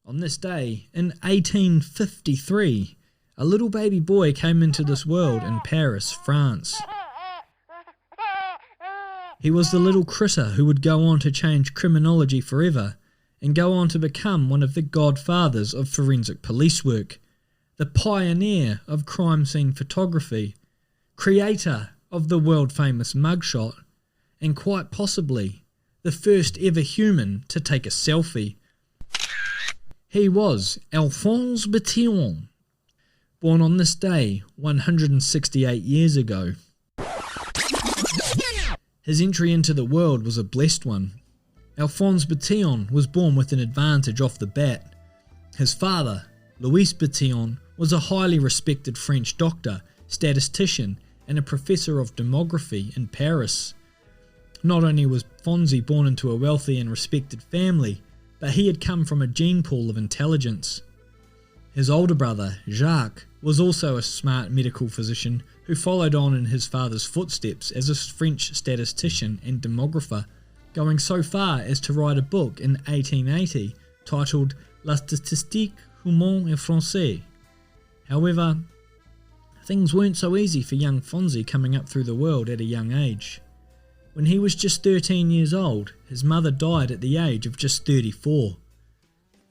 On this day, in 1853, a little baby boy came into this world in Paris, France. He was the little critter who would go on to change criminology forever and go on to become one of the godfathers of forensic police work, the pioneer of crime scene photography, creator of the world-famous MUGSHOT, and quite possibly the first ever human to take a selfie. He was Alphonse Bertillon, born on this day 168 years ago. His entry into the world was a blessed one. Alphonse Bertillon was born with an advantage off the bat. His father, Louis Bertillon, was a highly respected French doctor, statistician, and a professor of demography in Paris. Not only was Fonzie born into a wealthy and respected family, but he had come from a gene pool of intelligence. His older brother, Jacques, was also a smart medical physician who followed on in his father's footsteps as a French statistician and demographer, going so far as to write a book in 1880 titled La Statistique Humaine et Française. However, things weren't so easy for young Fonzie coming up through the world at a young age. When he was just 13 years old, his mother died at the age of just 34.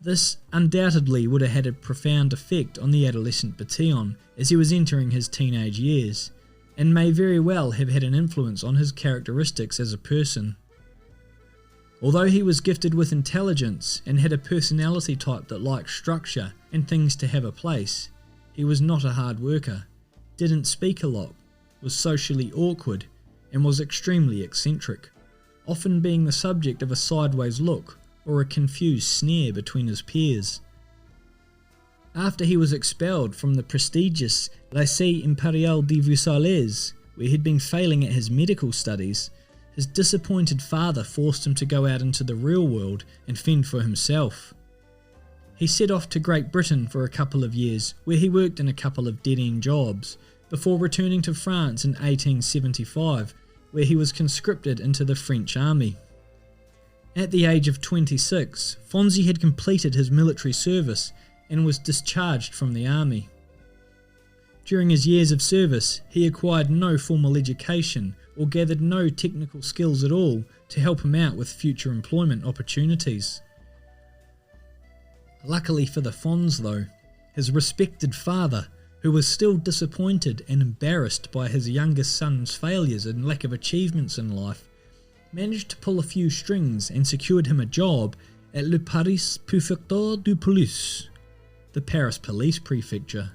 This undoubtedly would have had a profound effect on the adolescent Bertillon as he was entering his teenage years, and may very well have had an influence on his characteristics as a person. Although he was gifted with intelligence and had a personality type that liked structure and things to have a place, he was not a hard worker, didn't speak a lot, was socially awkward, and was extremely eccentric, often being the subject of a sideways look or a confused sneer between his peers. After he was expelled from the prestigious Lycée Impérial de Versailles, where he'd been failing at his medical studies, his disappointed father forced him to go out into the real world and fend for himself. He set off to Great Britain for a couple of years, where he worked in a couple of dead-end jobs, before returning to France in 1875, where he was conscripted into the French army. At the age of 26, Fonzie had completed his military service and was discharged from the army. During his years of service, he acquired no formal education or gathered no technical skills at all to help him out with future employment opportunities. Luckily for the Fonz though, his respected father, who was still disappointed and embarrassed by his youngest son's failures and lack of achievements in life, managed to pull a few strings and secured him a job at Le Paris Préfecture de Police, the Paris Police Prefecture.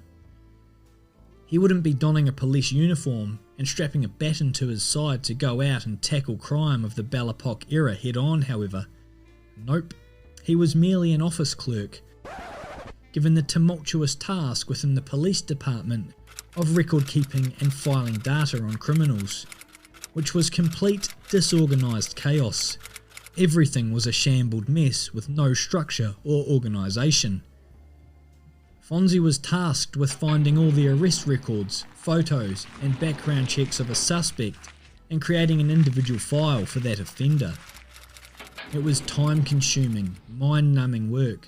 He wouldn't be donning a police uniform and strapping a baton to his side to go out and tackle crime of the Belle Epoque era head on, however. Nope, he was merely an office clerk, given the tumultuous task within the police department of record keeping and filing data on criminals, which was complete disorganised chaos. Everything was a shambled mess with no structure or organisation. Fonzie was tasked with finding all the arrest records, photos and background checks of a suspect and creating an individual file for that offender. It was time-consuming, mind-numbing work,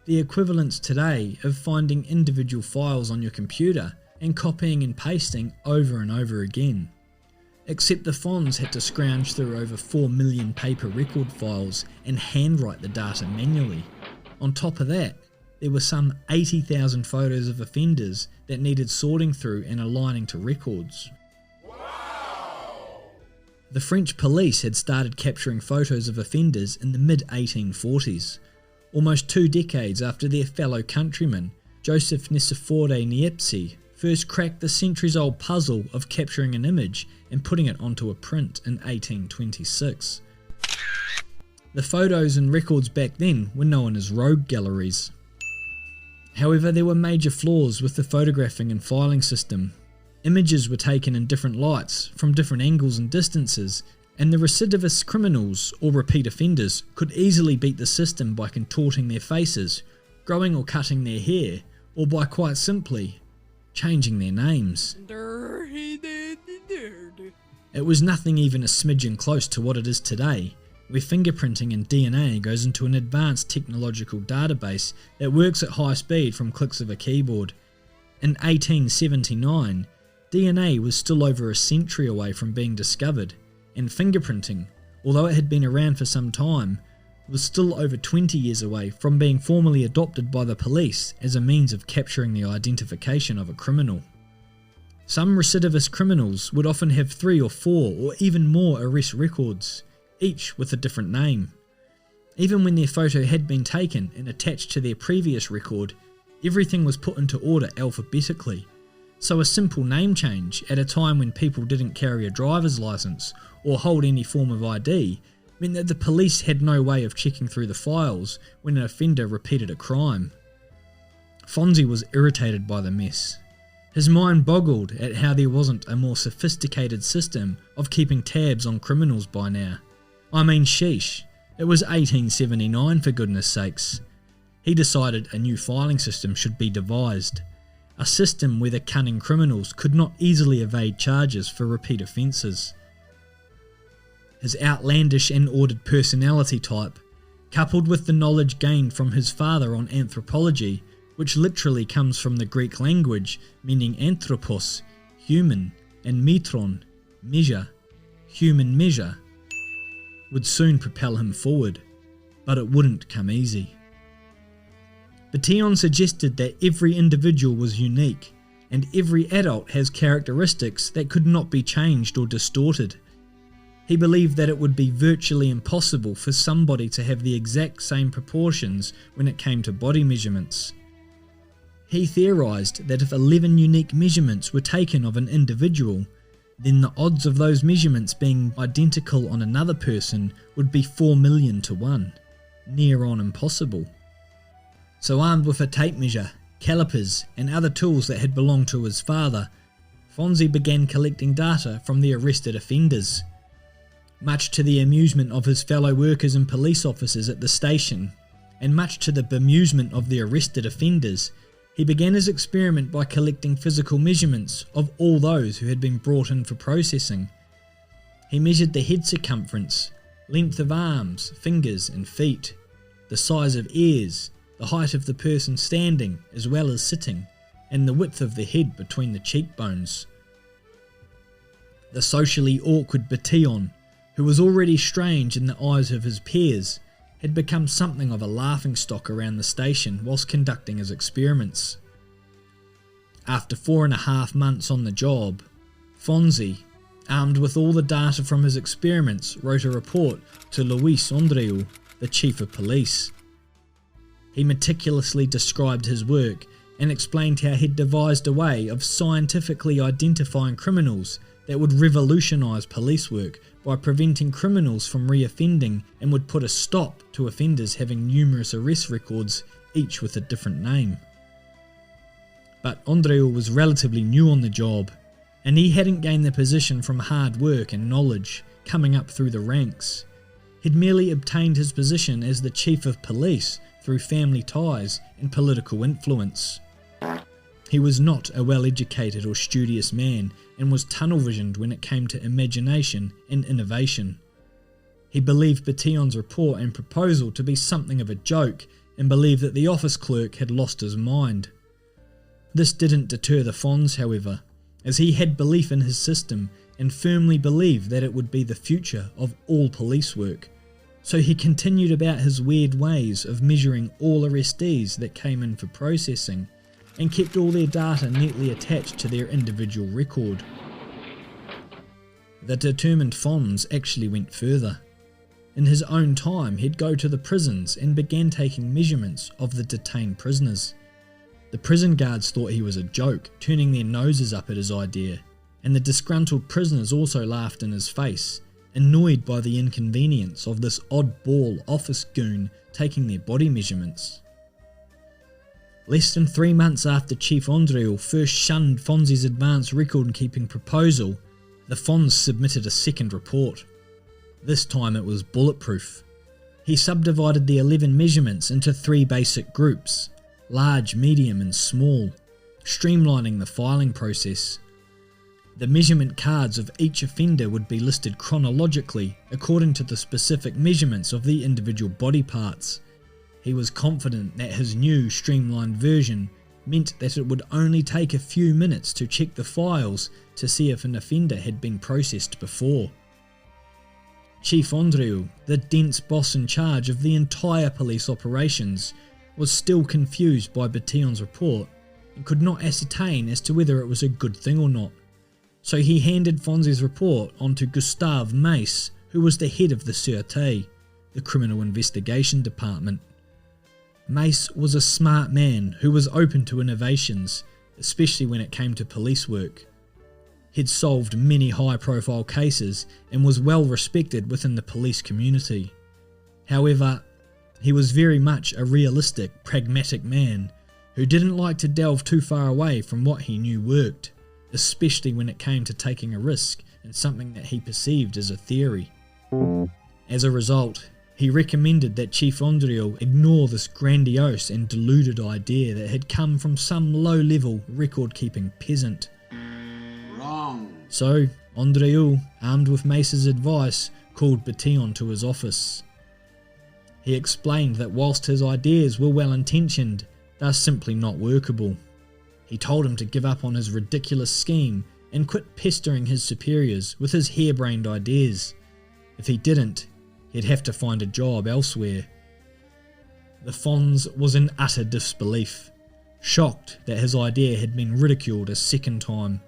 the equivalence today of finding individual files on your computer and copying and pasting over and over again. Except the Fonz had to scrounge through over 4 million paper record files and handwrite the data manually. On top of that, there were some 80,000 photos of offenders that needed sorting through and aligning to records. Wow! The French police had started capturing photos of offenders in the mid-1840s, almost 2 decades after their fellow countryman, Joseph Nicephore Niepce, first cracked the centuries-old puzzle of capturing an image and putting it onto a print in 1826. The photos and records back then were known as rogue galleries. However, there were major flaws with the photographing and filing system. Images were taken in different lights, from different angles and distances, and the recidivist criminals or repeat offenders could easily beat the system by contorting their faces, growing or cutting their hair, or by quite simply changing their names. It was nothing even a smidgen close to what it is today, where fingerprinting and DNA goes into an advanced technological database that works at high speed from clicks of a keyboard. In 1879, DNA was still over a century away from being discovered, and fingerprinting, although it had been around for some time, was still over 20 years away from being formally adopted by the police as a means of capturing the identification of a criminal. Some recidivist criminals would often have 3 or 4 or even more arrest records, each with a different name. Even when their photo had been taken and attached to their previous record, everything was put into order alphabetically. So a simple name change at a time when people didn't carry a driver's license or hold any form of ID meant that the police had no way of checking through the files when an offender repeated a crime. Fonzie was irritated by the mess. His mind boggled at how there wasn't a more sophisticated system of keeping tabs on criminals by now. I mean, sheesh, it was 1879 for goodness sakes. He decided a new filing system should be devised. A system where the cunning criminals could not easily evade charges for repeat offences. His outlandish and ordered personality type, coupled with the knowledge gained from his father on anthropology, which literally comes from the Greek language meaning anthropos, human, and metron, measure, human measure, would soon propel him forward, but it wouldn't come easy. Bertillon suggested that every individual was unique, and every adult has characteristics that could not be changed or distorted. He believed that it would be virtually impossible for somebody to have the exact same proportions when it came to body measurements. He theorised that if 11 unique measurements were taken of an individual, then the odds of those measurements being identical on another person would be 4 million to 1, near on impossible. So armed with a tape measure, calipers and other tools that had belonged to his father, Fonzie began collecting data from the arrested offenders. Much to the amusement of his fellow workers and police officers at the station, and much to the bemusement of the arrested offenders, he began his experiment by collecting physical measurements of all those who had been brought in for processing. He measured the head circumference, length of arms, fingers and feet, the size of ears, the height of the person standing as well as sitting, and the width of the head between the cheekbones. The socially awkward Bertillon, who was already strange in the eyes of his peers, had become something of a laughingstock around the station whilst conducting his experiments. After 4.5 months on the job, Fonzie, armed with all the data from his experiments, wrote a report to Louis Andrieu, the chief of police. He meticulously described his work and explained how he'd devised a way of scientifically identifying criminals that would revolutionise police work by preventing criminals from reoffending and would put a stop to offenders having numerous arrest records, each with a different name. But Andrieu was relatively new on the job, and he hadn't gained the position from hard work and knowledge coming up through the ranks. He'd merely obtained his position as the chief of police through family ties and political influence. He was not a well-educated or studious man and was tunnel-visioned when it came to imagination and innovation. He believed Bertillon's report and proposal to be something of a joke and believed that the office clerk had lost his mind. This didn't deter the Fonz, however, as he had belief in his system and firmly believed that it would be the future of all police work. So he continued about his weird ways of measuring all arrestees that came in for processing and kept all their data neatly attached to their individual record. The determined Fonz actually went further. In his own time, he'd go to the prisons and began taking measurements of the detained prisoners. The prison guards thought he was a joke, turning their noses up at his idea, and the disgruntled prisoners also laughed in his face, annoyed by the inconvenience of this oddball office goon taking their body measurements. Less than 3 months after Chief Andrieu first shunned Fonzie's advanced record-keeping proposal, the Fonz submitted a second report. This time it was bulletproof. He subdivided the 11 measurements into 3 basic groups: large, medium and small, streamlining the filing process. The measurement cards of each offender would be listed chronologically according to the specific measurements of the individual body parts. He was confident that his new streamlined version meant that it would only take a few minutes to check the files to see if an offender had been processed before. Chief Andreu, the dense boss in charge of the entire police operations, was still confused by Bertillon's report and could not ascertain as to whether it was a good thing or not. So he handed Fonzie's report on to Gustave Mace, who was the head of the Sûreté, the Criminal Investigation Department. Mace was a smart man who was open to innovations, especially when it came to police work. He'd solved many high-profile cases and was well respected within the police community. However, he was very much a realistic, pragmatic man who didn't like to delve too far away from what he knew worked, especially when it came to taking a risk in something that he perceived as a theory. As a result, he recommended that Chief Andreu ignore this grandiose and deluded idea that had come from some low-level record-keeping peasant. Wrong. So, Andreu, armed with Mace's advice, called Bertillon to his office. He explained that whilst his ideas were well-intentioned, they're simply not workable. He told him to give up on his ridiculous scheme and quit pestering his superiors with his harebrained ideas. If he didn't, he'd have to find a job elsewhere. The Fonz was in utter disbelief, shocked that his idea had been ridiculed a second time.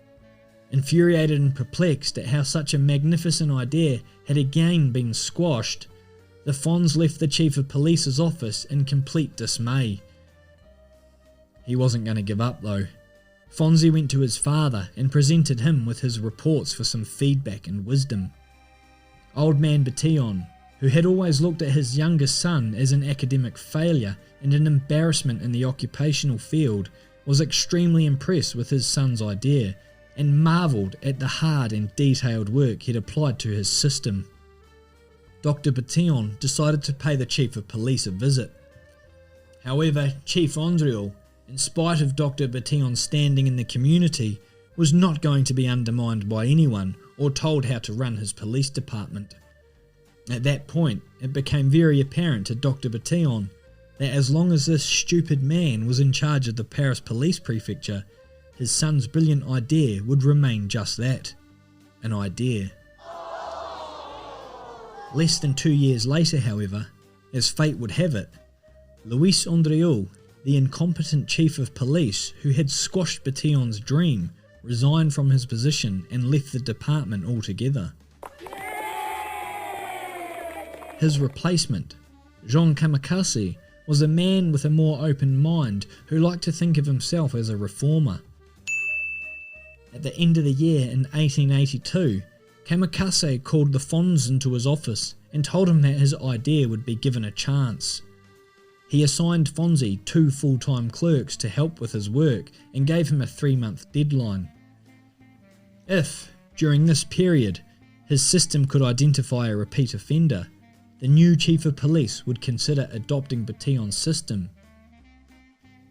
Infuriated and perplexed at how such a magnificent idea had again been squashed, the Fonz left the chief of police's office in complete dismay. He wasn't going to give up though. Fonzie went to his father and presented him with his reports for some feedback and wisdom. Old man Bertillon, who had always looked at his youngest son as an academic failure and an embarrassment in the occupational field, was extremely impressed with his son's idea and marvelled at the hard and detailed work he'd applied to his system. Dr. Bertillon decided to pay the chief of police a visit. However, Chief Andreu, in spite of Dr. Bertillon's standing in the community, was not going to be undermined by anyone or told how to run his police department. At that point, it became very apparent to Dr. Bertillon that as long as this stupid man was in charge of the Paris police prefecture, his son's brilliant idea would remain just that, an idea. Less than 2 years later, however, as fate would have it, Louis Andreu, the incompetent chief of police who had squashed Bertillon's dream, resigned from his position and left the department altogether. His replacement, Jean Kamikaze, was a man with a more open mind who liked to think of himself as a reformer. At the end of the year in 1882, Kamikaze called the Fonz into his office and told him that his idea would be given a chance. He assigned Fonzie 2 full-time clerks to help with his work and gave him a 3-month deadline. If, during this period, his system could identify a repeat offender, the new chief of police would consider adopting Bertillon's system.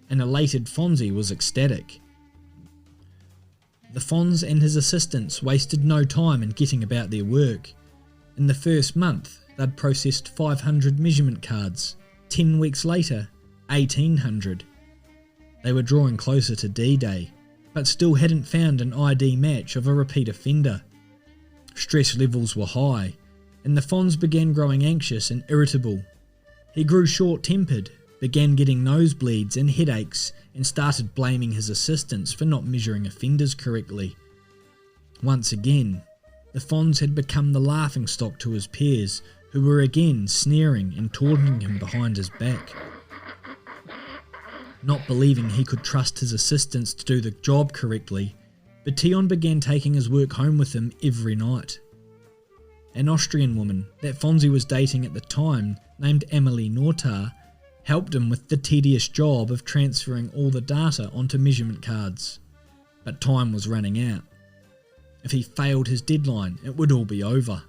An elated Fonzie was ecstatic. The Fonz and his assistants wasted no time in getting about their work. In the first month, they'd processed 500 measurement cards. 10 weeks later, 1,800. They were drawing closer to D-Day, but still hadn't found an ID match of a repeat offender. Stress levels were high, and the Fonz began growing anxious and irritable. He grew short-tempered, began getting nosebleeds and headaches, and started blaming his assistants for not measuring offenders correctly. Once again, the Fonz had become the laughingstock to his peers, who were again sneering and taunting him behind his back. Not believing he could trust his assistants to do the job correctly, Bertillon began taking his work home with him every night. An Austrian woman that Fonzie was dating at the time, named Amélie Nortar, helped him with the tedious job of transferring all the data onto measurement cards. But time was running out. If he failed his deadline, it would all be over.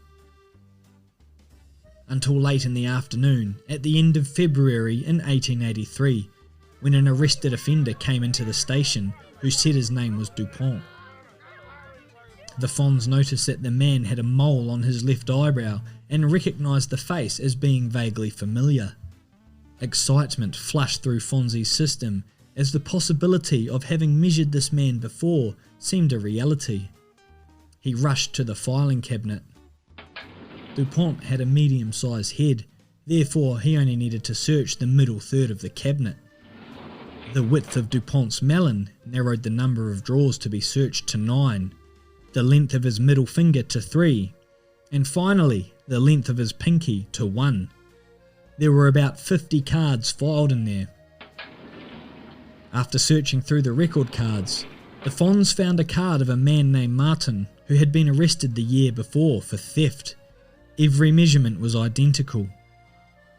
Until late in the afternoon, at the end of February in 1883, when an arrested offender came into the station who said his name was Dupont. The Fonz noticed that the man had a mole on his left eyebrow and recognised the face as being vaguely familiar. Excitement flushed through Fonzie's system as the possibility of having measured this man before seemed a reality. He rushed to the filing cabinet. Dupont had a medium-sized head, therefore he only needed to search the middle third of the cabinet. The width of Dupont's melon narrowed the number of drawers to be searched to 9, the length of his middle finger to 3, and finally the length of his pinky to 1. There were about 50 cards filed in there. After searching through the record cards, the Fonz found a card of a man named Martin who had been arrested the year before for theft. Every measurement was identical.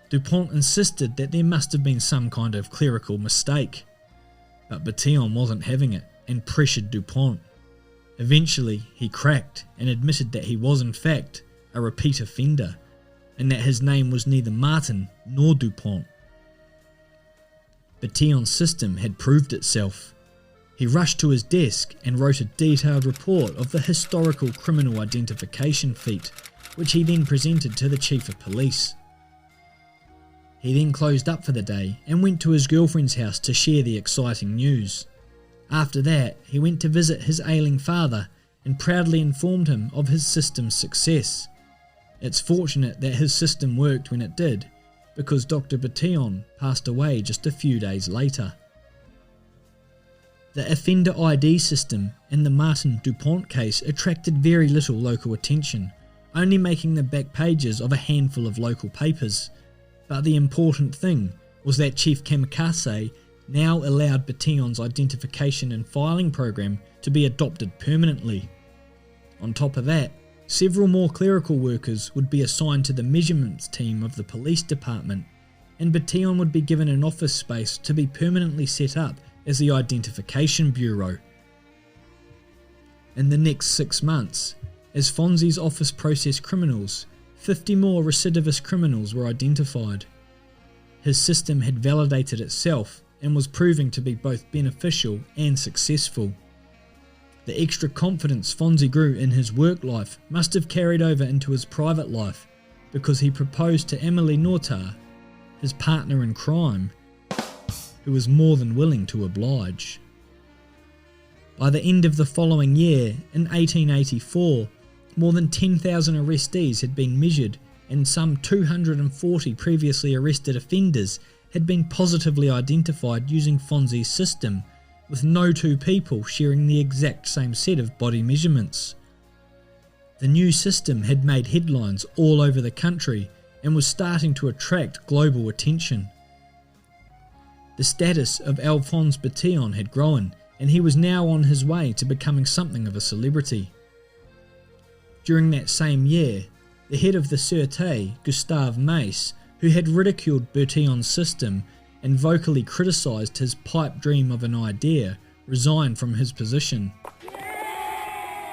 Dupont insisted that there must have been some kind of clerical mistake, but Bertillon wasn't having it and pressured Dupont. Eventually he cracked and admitted that he was in fact a repeat offender, and that his name was neither Martin nor Dupont. Bertillon's system had proved itself. He rushed to his desk and wrote a detailed report of the historical criminal identification feat, which he then presented to the chief of police. He then closed up for the day and went to his girlfriend's house to share the exciting news. After that, he went to visit his ailing father and proudly informed him of his system's success. It's fortunate that his system worked when it did, because Dr. Bertillon passed away just a few days later. The offender ID system in the Martin Dupont case attracted very little local attention, only making the back pages of a handful of local papers. But the important thing was that Chief Kamikaze now allowed Bertillon's identification and filing program to be adopted permanently. On top of that, several more clerical workers would be assigned to the measurements team of the police department, and Bertillon would be given an office space to be permanently set up as the Identification Bureau. In the next 6 months, as Fonzie's office processed criminals, 50 more recidivist criminals were identified. His system had validated itself and was proving to be both beneficial and successful. The extra confidence Fonzie grew in his work life must have carried over into his private life, because he proposed to Emily Nortar, his partner in crime, who was more than willing to oblige. By the end of the following year, in 1884, more than 10,000 arrestees had been measured, and some 240 previously arrested offenders had been positively identified using Fonzie's system, with no two people sharing the exact same set of body measurements. The new system had made headlines all over the country and was starting to attract global attention. The status of Alphonse Bertillon had grown, and he was now on his way to becoming something of a celebrity. During that same year, the head of the Sûreté, Gustave Mace, who had ridiculed Bertillon's system and vocally criticised his pipe dream of an idea, resigned from his position.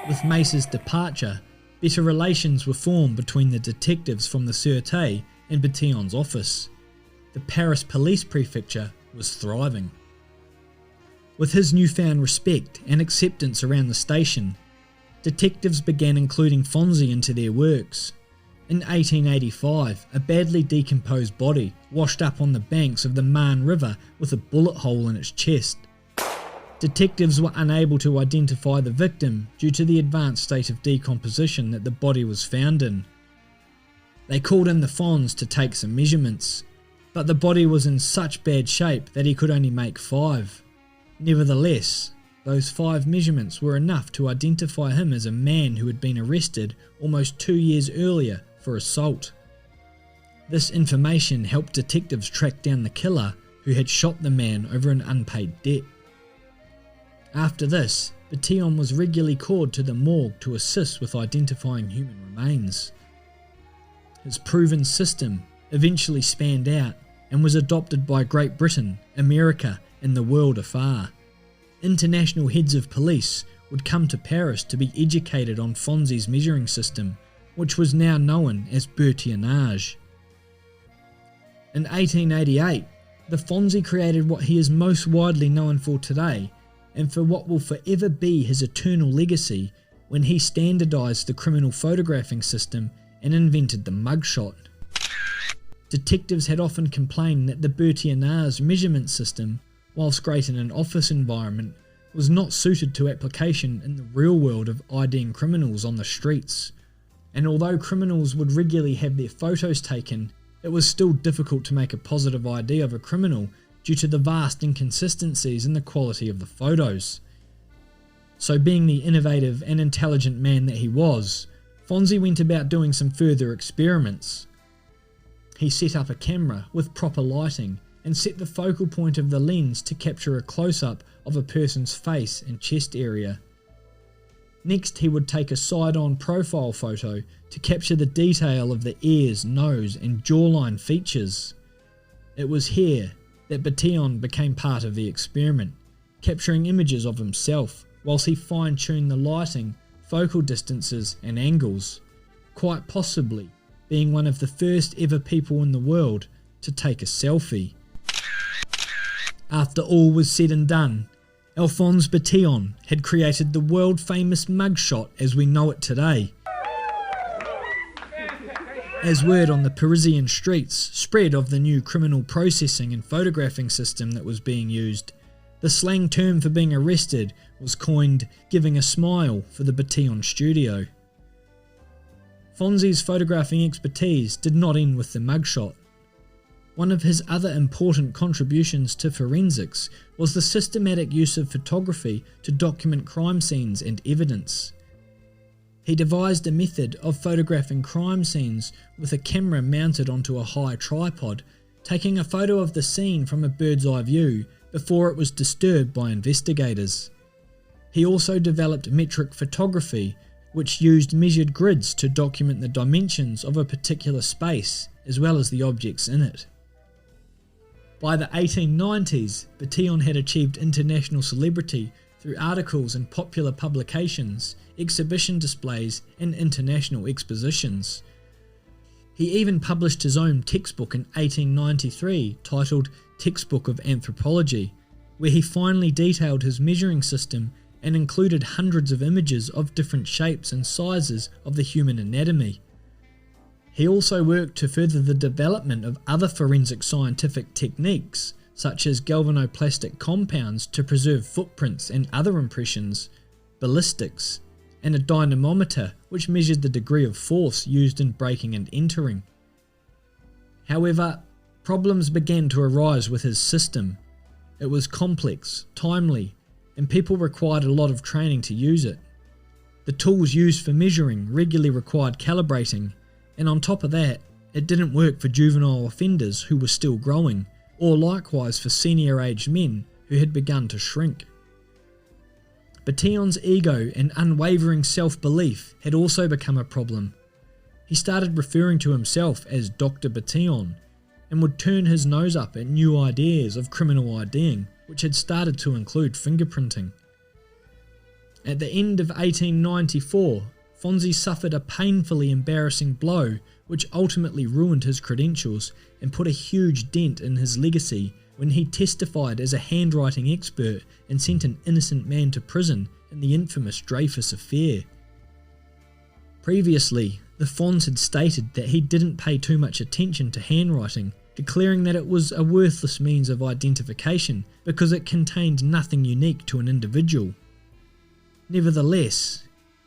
With Mace's departure, better relations were formed between the detectives from the Sûreté and Bertillon's office. The Paris police prefecture was thriving. With his newfound respect and acceptance around the station, detectives began including Fonzie into their works. In 1885, a badly decomposed body washed up on the banks of the Marne River with a bullet hole in its chest. Detectives were unable to identify the victim due to the advanced state of decomposition that the body was found in. They called in the Fonz to take some measurements, but the body was in such bad shape that he could only make 5. Nevertheless, those 5 measurements were enough to identify him as a man who had been arrested almost 2 years earlier for assault. This information helped detectives track down the killer who had shot the man over an unpaid debt. After this, Bertillon was regularly called to the morgue to assist with identifying human remains. His proven system eventually spanned out and was adopted by Great Britain, America, and the world afar. International heads of police would come to Paris to be educated on Fonzie's measuring system, which was now known as Bertillonage. In 1888, the Fonzie created what he is most widely known for today, and for what will forever be his eternal legacy, when he standardised the criminal photographing system and invented the MUGSHOT. Detectives had often complained that the Bertillon's measurement system, whilst great in an office environment, was not suited to application in the real world of IDing criminals on the streets. And although criminals would regularly have their photos taken, it was still difficult to make a positive ID of a criminal due to the vast inconsistencies in the quality of the photos. So being the innovative and intelligent man that he was, Fonzie went about doing some further experiments. He set up a camera with proper lighting and set the focal point of the lens to capture a close-up of a person's face and chest area. Next, he would take a side-on profile photo to capture the detail of the ears, nose and jawline features. It was here that Bertillon became part of the experiment, capturing images of himself whilst he fine-tuned the lighting, focal distances and angles, quite possibly being one of the first ever people in the world to take a selfie. After all was said and done, Alphonse Bertillon had created the world-famous MUGSHOT as we know it today. As word on the Parisian streets spread of the new criminal processing and photographing system that was being used, the slang term for being arrested was coined "giving a smile" for the Bertillon studio. Fonzie's photographing expertise did not end with the MUGSHOT. One of his other important contributions to forensics was the systematic use of photography to document crime scenes and evidence. He devised a method of photographing crime scenes with a camera mounted onto a high tripod, taking a photo of the scene from a bird's eye view before it was disturbed by investigators. He also developed metric photography, which used measured grids to document the dimensions of a particular space as well as the objects in it. By the 1890s, Bertillon had achieved international celebrity through articles in popular publications, exhibition displays and international expositions. He even published his own textbook in 1893 titled Textbook of Anthropology, where he finely detailed his measuring system and included hundreds of images of different shapes and sizes of the human anatomy. He also worked to further the development of other forensic scientific techniques, such as galvanoplastic compounds to preserve footprints and other impressions, ballistics, and a dynamometer which measured the degree of force used in breaking and entering. However, problems began to arise with his system. It was complex, timely, and people required a lot of training to use it. The tools used for measuring regularly required calibrating, and on top of that, it didn't work for juvenile offenders who were still growing, or likewise for senior-aged men who had begun to shrink. Bertillon's ego and unwavering self-belief had also become a problem. He started referring to himself as Dr. Bertillon, and would turn his nose up at new ideas of criminal IDing, which had started to include fingerprinting. At the end of 1894, Fonzie suffered a painfully embarrassing blow which ultimately ruined his credentials and put a huge dent in his legacy when he testified as a handwriting expert and sent an innocent man to prison in the infamous Dreyfus affair. Previously, the Fonz had stated that he didn't pay too much attention to handwriting, declaring that it was a worthless means of identification because it contained nothing unique to an individual. Nevertheless,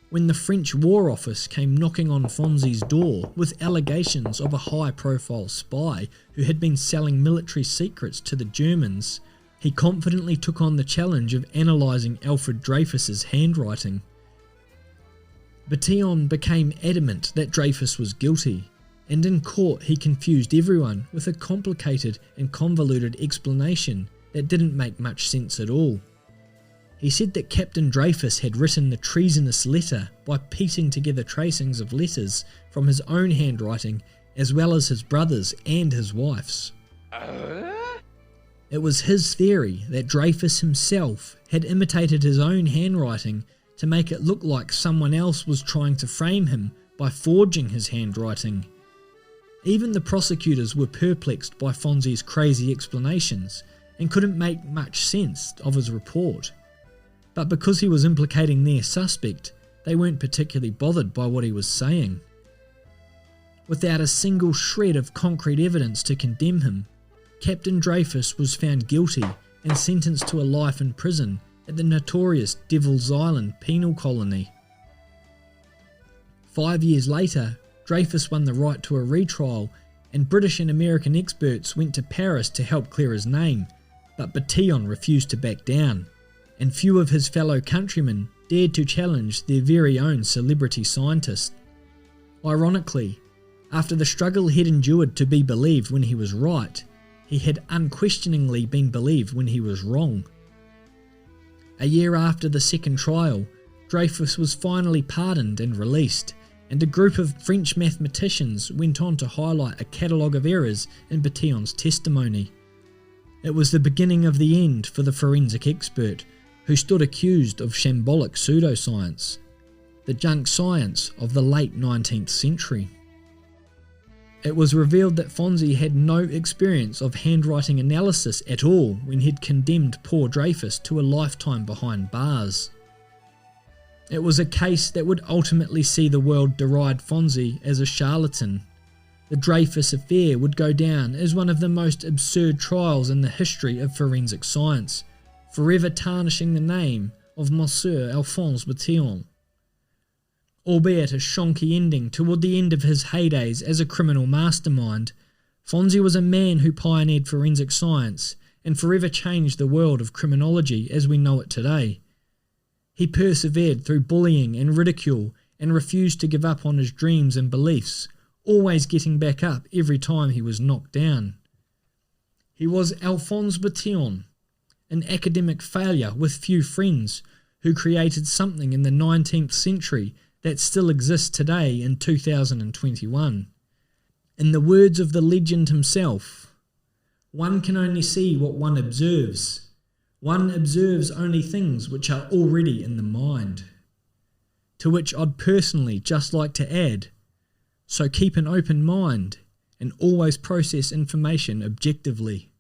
when the French War Office came knocking on Fonzie's door with allegations of a high-profile spy who had been selling military secrets to the Germans, he confidently took on the challenge of analysing Alfred Dreyfus's handwriting. Bertillon became adamant that Dreyfus was guilty, and in court he confused everyone with a complicated and convoluted explanation that didn't make much sense at all. He said that Captain Dreyfus had written the treasonous letter by piecing together tracings of letters from his own handwriting as well as his brother's and his wife's. It was his theory that Dreyfus himself had imitated his own handwriting to make it look like someone else was trying to frame him by forging his handwriting. Even the prosecutors were perplexed by Fonzie's crazy explanations and couldn't make much sense of his report. But because he was implicating their suspect, they weren't particularly bothered by what he was saying. Without a single shred of concrete evidence to condemn him, Captain Dreyfus was found guilty and sentenced to a life in prison at the notorious Devil's Island penal colony. 5 years later, Dreyfus won the right to a retrial, and British and American experts went to Paris to help clear his name, but Bertillon refused to back down, and few of his fellow countrymen dared to challenge their very own celebrity scientist. Ironically, after the struggle he'd endured to be believed when he was right, he had unquestioningly been believed when he was wrong. A year after the second trial, Dreyfus was finally pardoned and released, and a group of French mathematicians went on to highlight a catalogue of errors in Bertillon's testimony. It was the beginning of the end for the forensic expert, who stood accused of shambolic pseudoscience, the junk science of the late 19th century. It was revealed that Fonzie had no experience of handwriting analysis at all when he'd condemned poor Dreyfus to a lifetime behind bars. It was a case that would ultimately see the world deride Fonzie as a charlatan. The Dreyfus affair would go down as one of the most absurd trials in the history of forensic science, forever tarnishing the name of Monsieur Alphonse Bertillon. Albeit a shonky ending toward the end of his heydays as a criminal mastermind, Fonzie was a man who pioneered forensic science and forever changed the world of criminology as we know it today. He persevered through bullying and ridicule and refused to give up on his dreams and beliefs, always getting back up every time he was knocked down. He was Alphonse Bertillon, an academic failure with few friends who created something in the 19th century that still exists today in 2021. In the words of the legend himself, "One can only see what one observes. One observes only things which are already in the mind." To which I'd personally just like to add, so keep an open mind and always process information objectively.